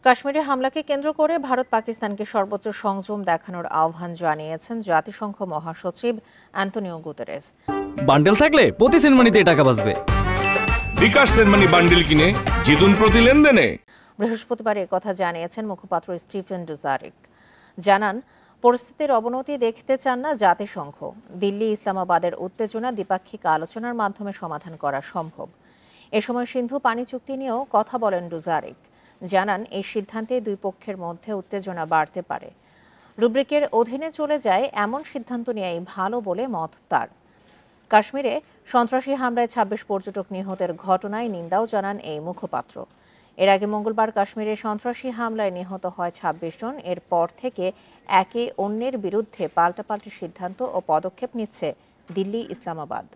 কাশ্মীরে হামলাকে কেন্দ্র করে ভারত পাকিস্তানকে সর্বোচ্চ সংযম দেখানোর আহ্বান জানিয়েছেন জাতিসংঘ মহাসচিব অ্যান্তোনিও গুতেরেস। বান্ডেল থাকলে প্রতি সেনমানিতে টাকা বাঁচবে। বিকাশ সেনমানি বান্ডেল কিনে জিতুন প্রতি লেনদেনে। বৃহস্পতিবার কথা জানিয়েছেন মুখপাত্র স্টিফেন ডুজারিক। জানান, পরিস্থিতির অবনতি দেখতে চান না জাতিসংঘ। দিল্লি ইসলামাবাদের উত্তেজনা দ্বিপাক্ষিক আলোচনার মাধ্যমে সমাধান করা সম্ভব। এ সময় সিন্ধু পানি চুক্তি নিয়েও কথা বলেন ডুজারিক। জানান, এই সিদ্ধান্তে দুই পক্ষের মধ্যে উত্তেজনা বাড়তে পারে। রুব্রিকের অধীনে চলে যায় এমন সিদ্ধান্ত নেওয়াই ভালো বলে মত তার। কাশ্মীরে সন্ত্রাসী হামলায় ২৬ পর্যটক নিহতের ঘটনায় নিন্দাও জানান এই মুখপাত্র। এর আগে মঙ্গলবার কাশ্মীরে সন্ত্রাসী হামলায় নিহত হয় ২৬ জন। এরপর থেকে একে অন্যের বিরুদ্ধে পাল্টাপাল্টি সিদ্ধান্ত ও পদক্ষেপ নিচ্ছে দিল্লি ইসলামাবাদ।